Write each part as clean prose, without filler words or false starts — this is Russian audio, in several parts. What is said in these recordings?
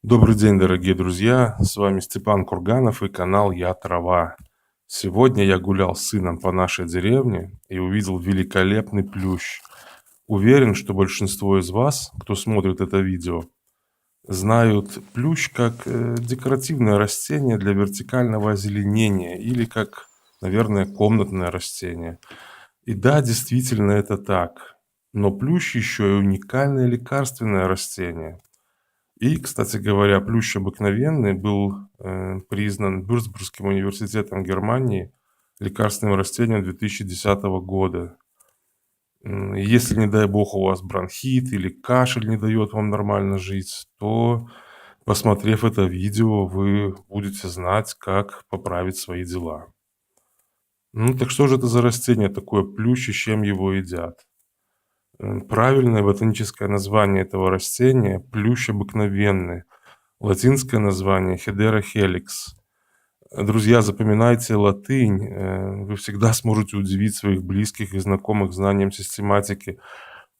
Добрый день, дорогие друзья! С вами Степан Курганов и канал «Я трава». Сегодня я гулял с сыном по нашей деревне и увидел великолепный плющ. Уверен, что большинство из вас, кто смотрит это видео, знают плющ как декоративное растение для вертикального озеленения или как, наверное, комнатное растение. И да, действительно это так. Но плющ еще и уникальное лекарственное растение. И, кстати говоря, плющ обыкновенный был признан Вюрцбургским университетом Германии лекарственным растением 2010 года. Если, не дай бог, у вас бронхит или кашель не дает вам нормально жить, то, посмотрев это видео, вы будете знать, как поправить свои дела. Ну так что же это за растение такое плющ и с чем его едят? Правильное ботаническое название этого растения – плющ обыкновенный. Латинское название Hedera helix. Друзья, запоминайте латынь, вы всегда сможете удивить своих близких и знакомых знанием систематики.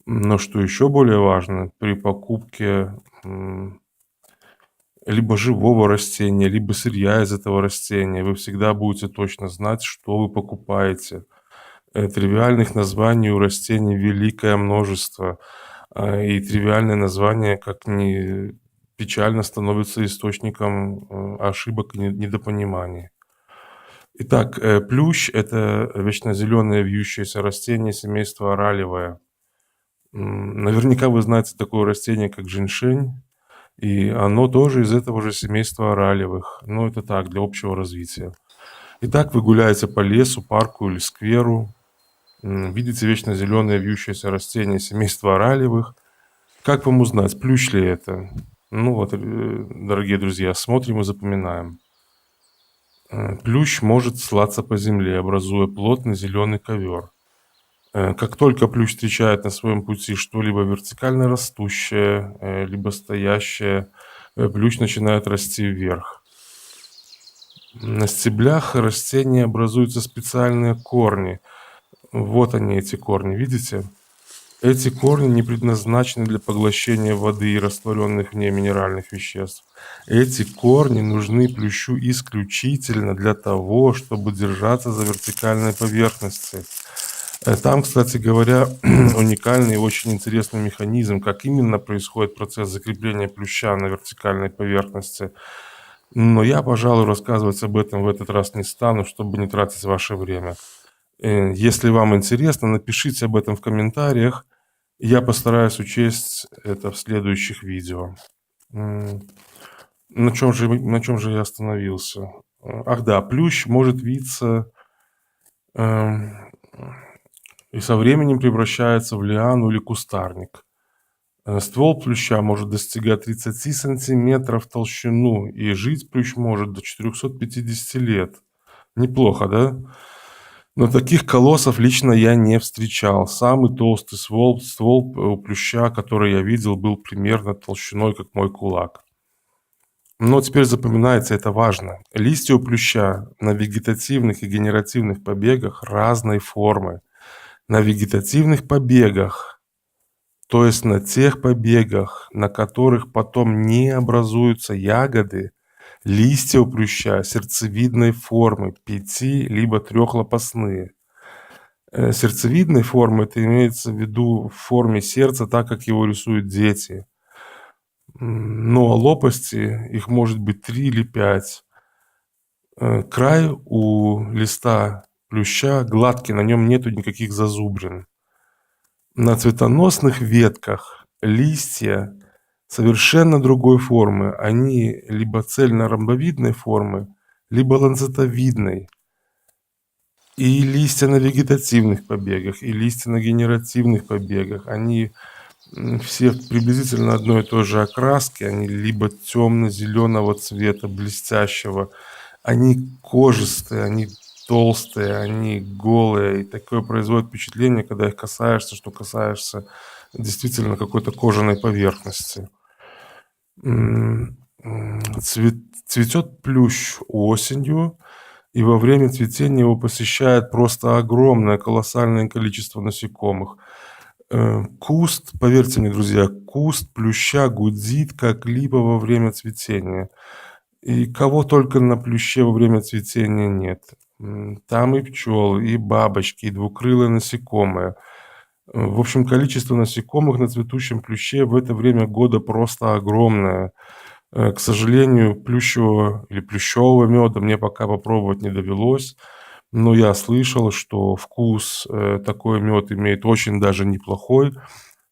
Но что еще более важно, при покупке либо живого растения, либо сырья из этого растения, вы всегда будете точно знать, что вы покупаете. Тривиальных названий у растений великое множество, и тривиальные названия, как ни печально, становятся источником ошибок и недопониманий. Итак, плющ – это вечнозеленое вьющееся растение семейства оралевое. Наверняка вы знаете такое растение, как женьшень, и оно тоже из этого же семейства оралевых. Но это так, для общего развития. Итак, вы гуляете по лесу, парку или скверу, видите вечно зеленое вьющееся растение семейства оралевых. Как вам узнать, плющ ли это? Ну вот, дорогие друзья, смотрим и запоминаем. Плющ может слаться по земле, образуя плотный зеленый ковер. Как только плющ встречает на своем пути что-либо вертикально растущее, либо стоящее, плющ начинает расти вверх. На стеблях растения образуются специальные корни. Вот они, эти корни, видите? Эти корни не предназначены для поглощения воды и растворенных в ней минеральных веществ. Эти корни нужны плющу исключительно для того, чтобы держаться за вертикальной поверхностью. Там, кстати говоря, уникальный и очень интересный механизм, как именно происходит процесс закрепления плюща на вертикальной поверхности. Но я, пожалуй, рассказывать об этом в этот раз не стану, чтобы не тратить ваше время. Если вам интересно, напишите об этом в комментариях. Я постараюсь учесть это в следующих видео. На чем же я остановился? Ах да, плющ может виться и со временем превращается в лиану или кустарник. Ствол плюща может достигать 30 сантиметров в толщину, и жить плющ может до 450 лет. Неплохо, да? Но таких колоссов лично я не встречал. Самый толстый ствол у плюща, который я видел, был примерно толщиной, как мой кулак. Но теперь запоминается, это важно. Листья у плюща на вегетативных и генеративных побегах разной формы. На вегетативных побегах, то есть на тех побегах, на которых потом не образуются ягоды, листья у плюща сердцевидной формы, 5- либо 3-лопастные. Сердцевидной формы, это имеется в виду в форме сердца, так как его рисуют дети. Но лопасти, их может быть 3 или 5. Край у листа плюща гладкий, на нем нету никаких зазубрин. На цветоносных ветках листья совершенно другой формы. Они либо цельно-ромбовидной формы, либо ланцетовидной. И листья на вегетативных побегах, и листья на генеративных побегах, они все приблизительно одной и той же окраски, они либо темно-зеленого цвета, блестящего, они кожистые, они толстые, они голые, и такое производит впечатление, когда их касаешься, что касаешься действительно какой-то кожаной поверхности. Цветет плющ осенью, и во время цветения его посещает просто огромное, колоссальное количество насекомых. Куст, поверьте мне, друзья, куст плюща гудит, как липа во время цветения. И кого только на плюще во время цветения нет. Там и пчелы, и бабочки, и двукрылые насекомые. В общем, количество насекомых на цветущем плюще в это время года просто огромное. К сожалению, плющевого или плющевого меда мне пока попробовать не довелось, но я слышал, что вкус такой мед имеет очень даже неплохой,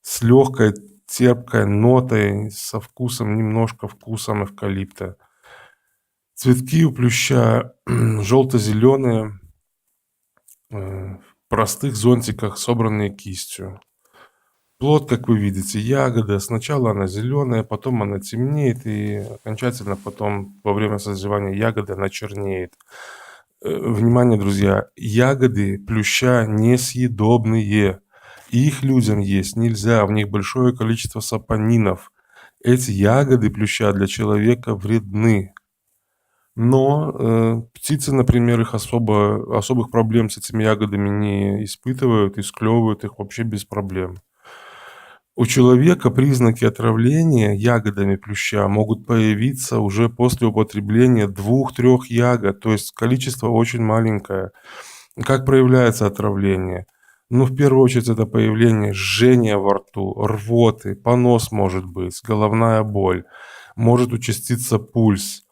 с легкой терпкой нотой, со вкусом, немножко вкусом эвкалипта. Цветки у плюща желто-зеленые, в простых зонтиках, собранные кистью. Плод, как вы видите, ягода. Сначала она зеленая, потом она темнеет, и окончательно потом во время созревания ягоды она чернеет. Внимание, друзья, ягоды плюща несъедобные. Их людям есть нельзя, в них большое количество сапонинов. Эти ягоды плюща для человека вредны. Но птицы, например, их особых проблем с этими ягодами не испытывают и склевывают их вообще без проблем. У человека признаки отравления ягодами плюща могут появиться уже после употребления 2-3 ягод, то есть количество очень маленькое. Как проявляется отравление? Ну, в первую очередь, это появление жжения во рту, рвоты, понос может быть, головная боль, может участиться пульс.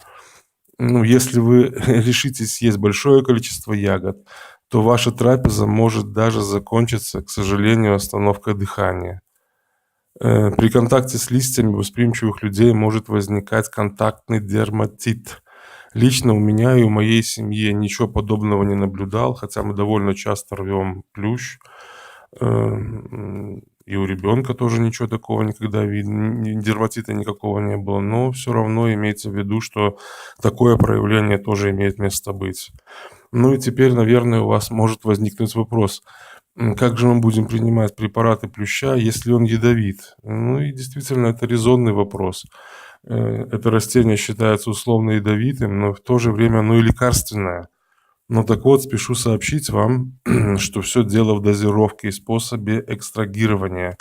Ну, если вы решите съесть большое количество ягод, то ваша трапеза может даже закончиться, к сожалению, остановкой дыхания. При контакте с листьями восприимчивых людей может возникать контактный дерматит. Лично у меня и у моей семьи ничего подобного не наблюдал, хотя мы довольно часто рвем плющ. И у ребенка тоже ничего такого никогда видно, дерматита никакого не было. Но все равно имейте в виду, что такое проявление тоже имеет место быть. Ну и теперь, наверное, у вас может возникнуть вопрос: как же мы будем принимать препараты плюща, если он ядовит? Ну и действительно, это резонный вопрос. Это растение считается условно ядовитым, но в то же время оно и лекарственное. Ну так вот, спешу сообщить вам, что все дело в дозировке и способе экстрагирования.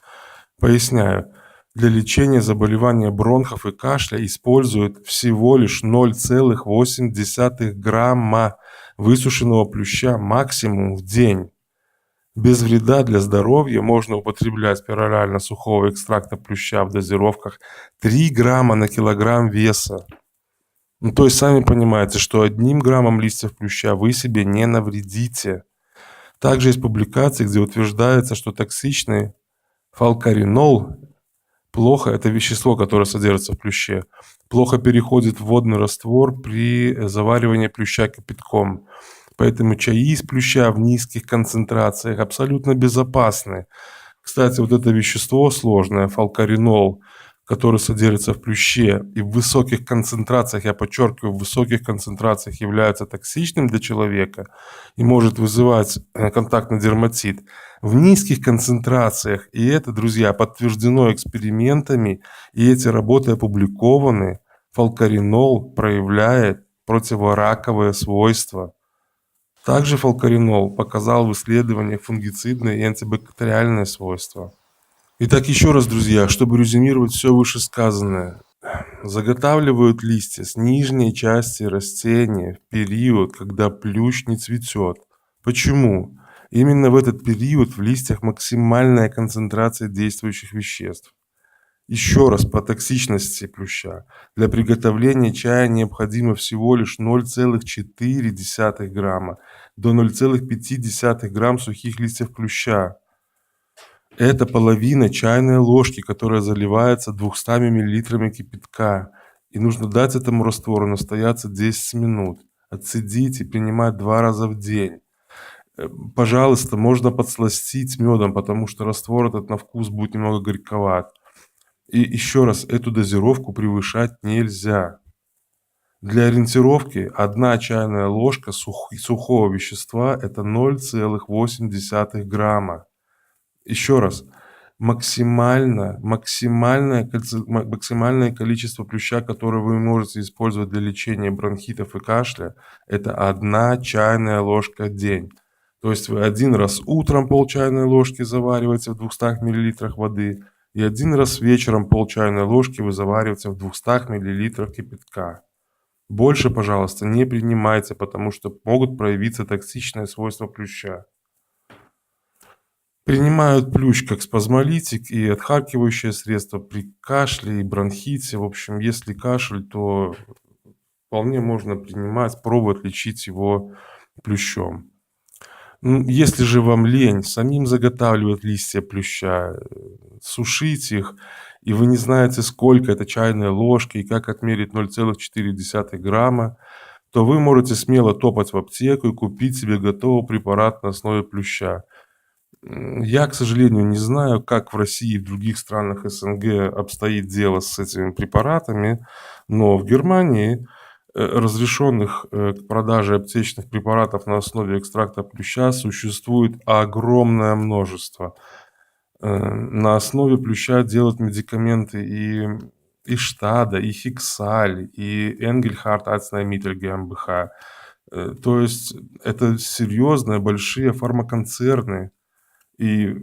Поясняю. Для лечения заболевания бронхов и кашля используют всего лишь 0,8 грамма высушенного плюща максимум в день. Без вреда для здоровья можно употреблять перорально сухого экстракта плюща в дозировках 3 грамма на килограмм веса. Ну, то есть сами понимаете, что 1 граммом листьев плюща вы себе не навредите. Также есть публикации, где утверждается, что токсичный фалкаринол это вещество, которое содержится в плюще, плохо переходит в водный раствор при заваривании плюща кипятком. Поэтому чаи из плюща в низких концентрациях абсолютно безопасны. Кстати, вот это вещество сложное, фалкаринол, который содержится в плюще и в высоких концентрациях, я подчеркиваю, в высоких концентрациях является токсичным для человека и может вызывать контактный дерматит. В низких концентрациях, и это, друзья, подтверждено экспериментами, и эти работы опубликованы, фалкаринол проявляет противораковые свойства. Также фалкаринол показал в исследованиях фунгицидные и антибактериальные свойства. Итак, еще раз, друзья, чтобы резюмировать все вышесказанное. Заготавливают листья с нижней части растения в период, когда плющ не цветет. Почему? Именно в этот период в листьях максимальная концентрация действующих веществ. Еще раз по токсичности плюща. Для приготовления чая необходимо всего лишь 0,4 грамма до 0,5 грамм сухих листьев плюща. Это половина чайной ложки, которая заливается 200 мл кипятка. И нужно дать этому раствору настояться 10 минут. Отцедить и принимать 2 раза в день. Пожалуйста, можно подсластить медом, потому что раствор этот на вкус будет немного горьковат. И еще раз, эту дозировку превышать нельзя. Для ориентировки 1 чайная ложка сухого вещества – это 0,8 грамма. Еще раз, максимальное количество плюща, которое вы можете использовать для лечения бронхитов и кашля – это 1 чайная ложка в день. То есть вы 1 раз утром пол-чайной ложки завариваете в 200 миллилитрах воды, и 1 раз вечером пол-чайной ложки вы завариваете в 200 миллилитрах кипятка. Больше, пожалуйста, не принимайте, потому что могут проявиться токсичные свойства плюща. Принимают плющ как спазмолитик и отхаркивающее средство при кашле и бронхите. В общем, если кашель, то вполне можно принимать, пробовать лечить его плющом. Если же вам лень самим заготавливать листья плюща, сушить их, и вы не знаете, сколько это чайной ложки и как отмерить 0,4 грамма, то вы можете смело топать в аптеку и купить себе готовый препарат на основе плюща. Я, к сожалению, не знаю, как в России и в других странах СНГ обстоит дело с этими препаратами, но в Германии разрешенных к продаже аптечных препаратов на основе экстракта плюща существует огромное множество. На основе плюща делают медикаменты и Штада, и Хиксаль, и Энгельхард Арzneimittel GmbH. То есть это серьезные, большие фармаконцерны. И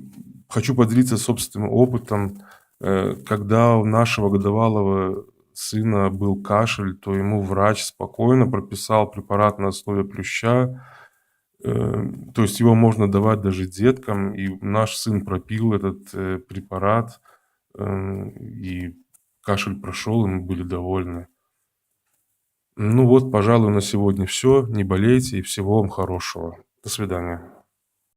хочу поделиться собственным опытом. Когда у нашего годовалого сына был кашель, то ему врач спокойно прописал препарат на основе плюща. То есть его можно давать даже деткам, и наш сын пропил этот препарат, и кашель прошел, и мы были довольны. Ну вот, пожалуй, на сегодня все. Не болейте и всего вам хорошего. До свидания.